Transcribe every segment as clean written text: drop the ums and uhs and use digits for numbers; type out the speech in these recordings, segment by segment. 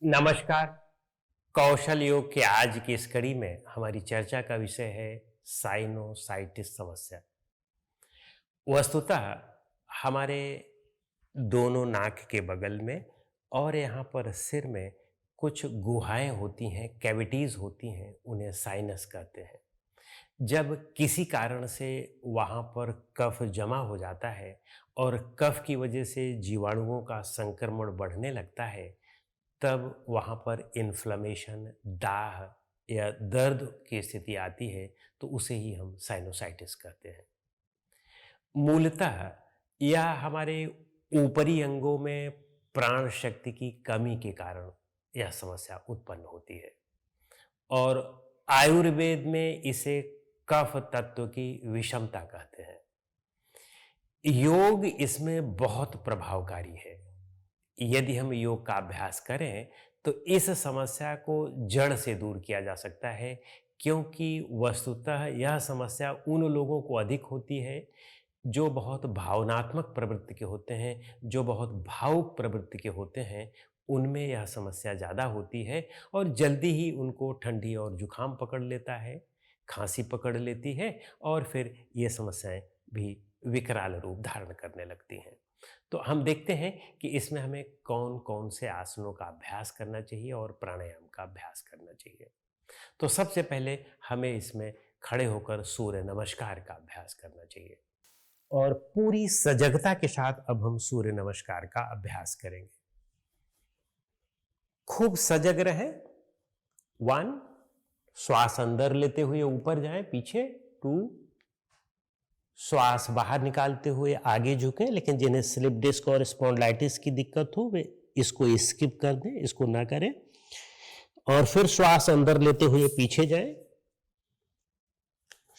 नमस्कार। कौशल योग के आज की इस कड़ी में हमारी चर्चा का विषय है साइनोसाइटिस समस्या। वस्तुतः हमारे दोनों नाक के बगल में और यहाँ पर सिर में कुछ गुहाएं होती हैं, कैविटीज होती हैं, उन्हें साइनस कहते हैं। जब किसी कारण से वहाँ पर कफ जमा हो जाता है और कफ की वजह से जीवाणुओं का संक्रमण बढ़ने लगता है, तब वहाँ पर इन्फ्लेमेशन, दाह या दर्द की स्थिति आती है, तो उसे ही हम साइनोसाइटिस कहते हैं। मूलतः यह हमारे ऊपरी अंगों में प्राण शक्ति की कमी के कारण यह समस्या उत्पन्न होती है और आयुर्वेद में इसे कफ तत्व की विषमता कहते हैं। योग इसमें बहुत प्रभावकारी है। यदि हम योग का अभ्यास करें तो इस समस्या को जड़ से दूर किया जा सकता है, क्योंकि वस्तुतः यह समस्या उन लोगों को अधिक होती है जो बहुत भावनात्मक प्रवृत्ति के होते हैं, जो बहुत भावुक प्रवृत्ति के होते हैं। उनमें यह समस्या ज़्यादा होती है और जल्दी ही उनको ठंडी और जुकाम पकड़ लेता है, खांसी पकड़ लेती है और फिर ये समस्याएं भी विकराल रूप धारण करने लगती हैं। तो हम देखते हैं कि इसमें हमें कौन कौन से आसनों का अभ्यास करना चाहिए और प्राणायाम का अभ्यास करना चाहिए। तो सबसे पहले हमें इसमें खड़े होकर सूर्य नमस्कार का अभ्यास करना चाहिए और पूरी सजगता के साथ अब हम सूर्य नमस्कार का अभ्यास करेंगे। खूब सजग रहे। 1, श्वास अंदर लेते हुए ऊपर जाए पीछे। 2, श्वास बाहर निकालते हुए आगे झुकें, लेकिन जिन्हें स्लिप डिस्क और स्पॉन्डिलाइटिस की दिक्कत हो वे इसको स्किप कर दें, इसको ना करें। और फिर श्वास अंदर लेते हुए पीछे जाएं,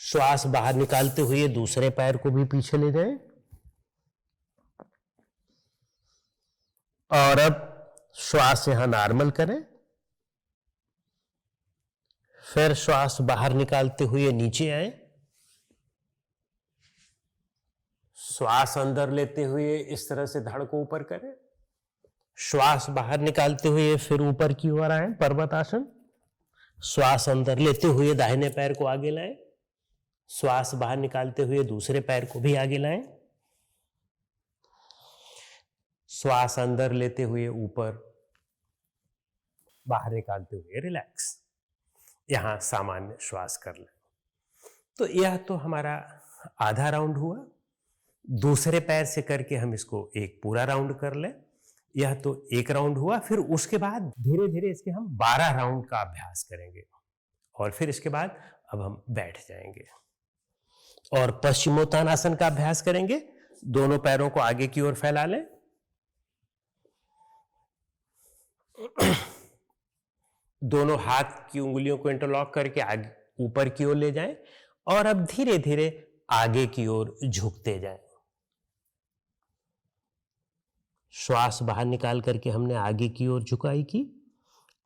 श्वास बाहर निकालते हुए दूसरे पैर को भी पीछे ले जाएं और अब श्वास यहां नॉर्मल करें। फिर श्वास बाहर निकालते हुए नीचे आए, श्वास अंदर लेते हुए इस तरह से धड़ को ऊपर करें, श्वास बाहर निकालते हुए फिर ऊपर की ओर आए, पर्वत आसन। श्वास अंदर लेते हुए दाहिने पैर को आगे लाएं, श्वास बाहर निकालते हुए दूसरे पैर को भी आगे लाएं, श्वास अंदर लेते हुए ऊपर, बाहर निकालते हुए रिलैक्स। यहां सामान्य श्वास कर लें। तो यह तो हमारा आधा राउंड हुआ। दूसरे पैर से करके हम इसको एक पूरा राउंड कर लें। यह तो एक राउंड हुआ। फिर उसके बाद धीरे धीरे इसके हम 12 राउंड का अभ्यास करेंगे और फिर इसके बाद अब हम बैठ जाएंगे और पश्चिमोत्तानासन का अभ्यास करेंगे। दोनों पैरों को आगे की ओर फैला लें, दोनों हाथ की उंगलियों को इंटरलॉक करके आगे ऊपर की ओर ले जाएं और अब धीरे धीरे आगे की ओर झुकते जाएं। श्वास बाहर निकाल करके हमने आगे की ओर झुकाई की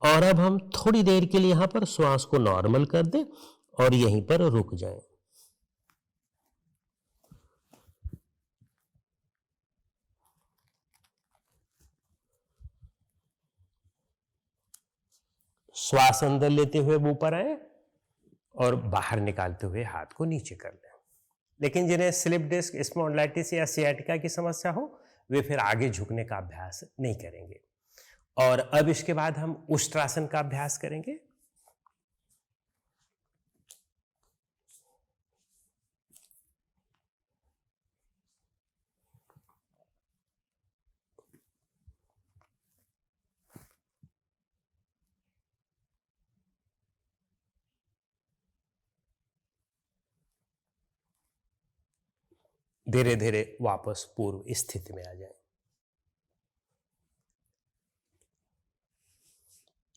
और अब हम थोड़ी देर के लिए यहां पर श्वास को नॉर्मल कर दें और यहीं पर रुक जाएं। श्वास अंदर लेते हुए ऊपर आए और बाहर निकालते हुए हाथ को नीचे कर लें। लेकिन जिन्हें स्लिप डिस्क, स्पॉन्डिलाइटिस या सियाटिका की समस्या हो, वे फिर आगे झुकने का अभ्यास नहीं करेंगे। और अब इसके बाद हम उष्ट्रासन का अभ्यास करेंगे। धीरे धीरे वापस पूर्व स्थिति में आ जाए।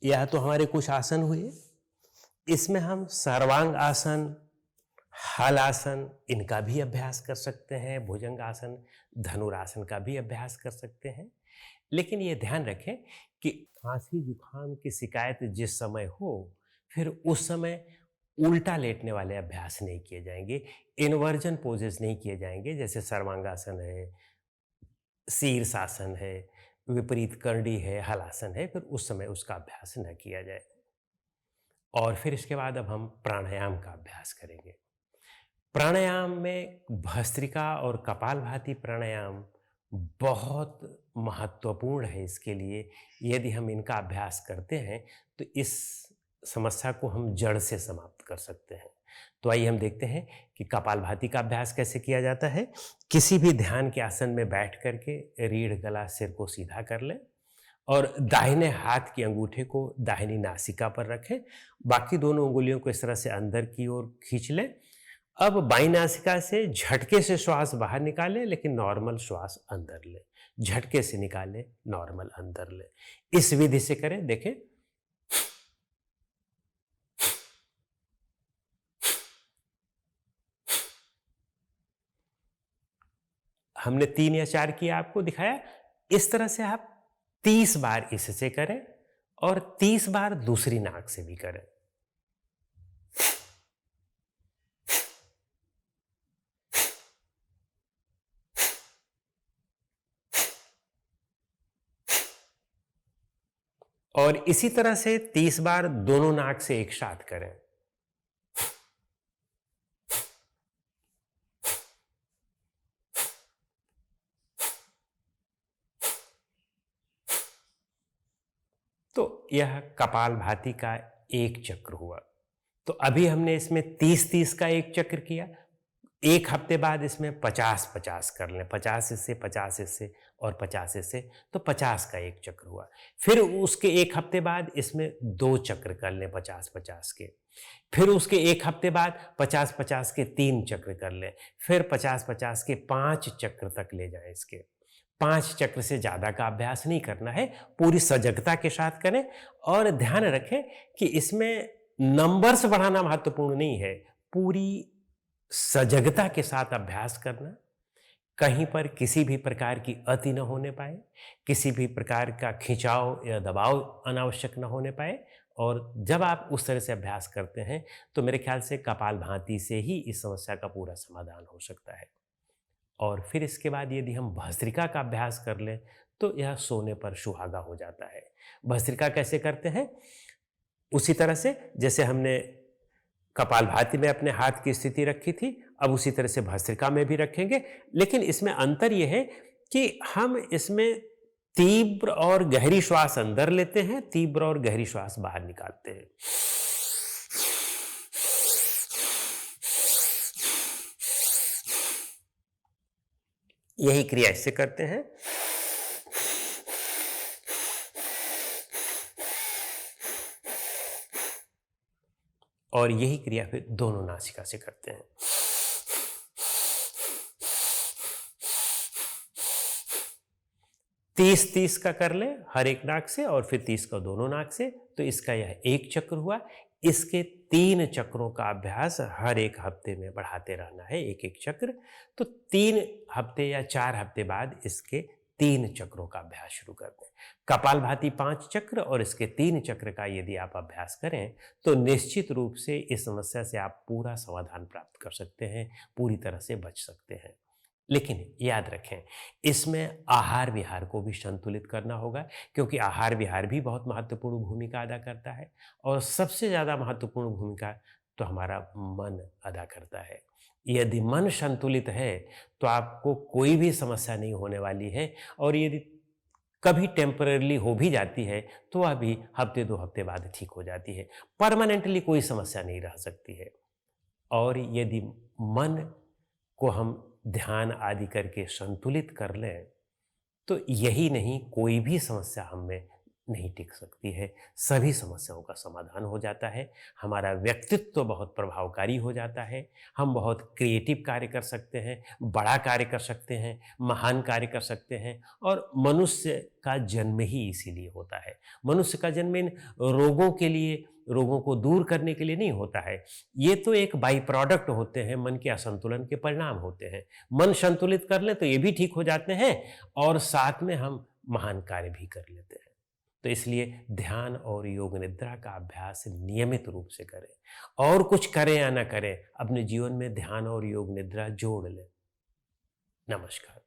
यह तो हमारे कुछ आसन हुए। इसमें हम सर्वांग आसन, हल आसन, इनका भी अभ्यास कर सकते हैं। भुजंग आसन, धनुरासन का भी अभ्यास कर सकते हैं। लेकिन ये ध्यान रखें कि खांसी जुकाम की शिकायत जिस समय हो, फिर उस समय उल्टा लेटने वाले अभ्यास नहीं किए जाएंगे, इन्वर्जन पोजेस नहीं किए जाएंगे, जैसे सर्वांगासन है, शीर्षासन है, विपरीत करणी है, हलासन है, फिर उस समय उसका अभ्यास न किया जाए। और फिर इसके बाद अब हम प्राणायाम का अभ्यास करेंगे। प्राणायाम में भस्त्रिका और कपालभाति प्राणायाम बहुत महत्वपूर्ण है इसके लिए। यदि हम इनका अभ्यास करते हैं तो इस समस्या को हम जड़ से समाप्त कर सकते हैं। तो आइए हम देखते हैं कि कपालभाति का अभ्यास कैसे किया जाता है। किसी भी ध्यान के आसन में बैठ करके रीढ़ गला सिर को सीधा कर लें और दाहिने हाथ के अंगूठे को दाहिनी नासिका पर रखें। बाकी दोनों उंगलियों को इस तरह से अंदर की ओर खींच लें। अब बाईं नासिका से झटके से श्वास बाहर निकालें, लेकिन नॉर्मल श्वास अंदर लें। झटके से निकालें, नॉर्मल अंदर लें। इस विधि से करें, देखें। हमने 3 या 4 किया, आपको दिखाया। इस तरह से आप 30 बार इससे करें और 30 बार दूसरी नाक से भी करें। और इसी तरह से 30 बार दोनों नाक से एक साथ करें। तो यह कपालभाति का एक चक्र हुआ। तो अभी हमने इसमें 30-30 का एक चक्र किया। एक हफ्ते बाद इसमें 50-50 कर लें। 50 इससे, 50 इससे और 50 इससे, तो 50 का एक चक्र हुआ। फिर उसके एक हफ्ते बाद इसमें 2 चक्र कर लें 50-50 के। फिर उसके एक हफ्ते बाद 50-50 के 3 चक्र कर लें। फिर 50-50 के 5 चक्र तक ले जाएं इसके। 5 चक्र से ज़्यादा का अभ्यास नहीं करना है। पूरी सजगता के साथ करें और ध्यान रखें कि इसमें नंबर्स बढ़ाना महत्वपूर्ण नहीं है। पूरी सजगता के साथ अभ्यास करना, कहीं पर किसी भी प्रकार की अति न होने पाए, किसी भी प्रकार का खिंचाव या दबाव अनावश्यक न होने पाए। और जब आप उस तरह से अभ्यास करते हैं तो मेरे ख्याल से कपालभाति से ही इस समस्या का पूरा समाधान हो सकता है। और फिर इसके बाद यदि हम भस्त्रिका का अभ्यास कर लें तो यह सोने पर सुहागा हो जाता है। भस्त्रिका कैसे करते हैं? उसी तरह से जैसे हमने कपालभाति में अपने हाथ की स्थिति रखी थी, अब उसी तरह से भस्त्रिका में भी रखेंगे। लेकिन इसमें अंतर यह है कि हम इसमें तीव्र और गहरी श्वास अंदर लेते हैं, तीव्र और गहरी श्वास बाहर निकालते हैं। यही क्रिया इससे करते हैं। और यही क्रिया फिर दोनों नासिका से करते हैं। तीस 30 का कर ले हर एक नाक से और फिर 30 का दोनों नाक से, तो इसका यह एक चक्र हुआ। इसके 3 चक्रों का अभ्यास हर एक हफ्ते में बढ़ाते रहना है, एक एक चक्र। तो 3 हफ्ते या 4 हफ्ते बाद इसके 3 चक्रों का अभ्यास शुरू कर दें। कपालभाति 5 चक्र और इसके 3 चक्र का यदि आप अभ्यास करें तो निश्चित रूप से इस समस्या से आप पूरा समाधान प्राप्त कर सकते हैं, पूरी तरह से बच सकते हैं। लेकिन याद रखें, इसमें आहार विहार को भी संतुलित करना होगा, क्योंकि आहार विहार भी बहुत महत्वपूर्ण भूमिका अदा करता है। और सबसे ज़्यादा महत्वपूर्ण भूमिका तो हमारा मन अदा करता है। यदि मन संतुलित है तो आपको कोई भी समस्या नहीं होने वाली है। और यदि कभी टेम्परेरीली हो भी जाती है तो वह भी हफ्ते 2 हफ्ते बाद ठीक हो जाती है। परमानेंटली कोई समस्या नहीं रह सकती है। और यदि मन को हम ध्यान आदि करके संतुलित कर लें तो यही नहीं, कोई भी समस्या हम में नहीं टिक सकती है। सभी समस्याओं का समाधान हो जाता है। हमारा व्यक्तित्व तो बहुत प्रभावकारी हो जाता है। हम बहुत क्रिएटिव कार्य कर सकते हैं, बड़ा कार्य कर सकते हैं, महान कार्य कर सकते हैं। और मनुष्य का जन्म ही इसीलिए होता है। मनुष्य का जन्म इन रोगों के लिए, रोगों को दूर करने के लिए नहीं होता है। ये तो एक बाई प्रोडक्ट होते हैं, मन के असंतुलन के परिणाम होते हैं। मन संतुलित कर ले तो ये भी ठीक हो जाते हैं और साथ में हम महान कार्य भी कर लेते हैं। तो इसलिए ध्यान और योग निद्रा का अभ्यास नियमित रूप से करें। और कुछ करें या ना करें, अपने जीवन में ध्यान और योग निद्रा जोड़ लें। नमस्कार।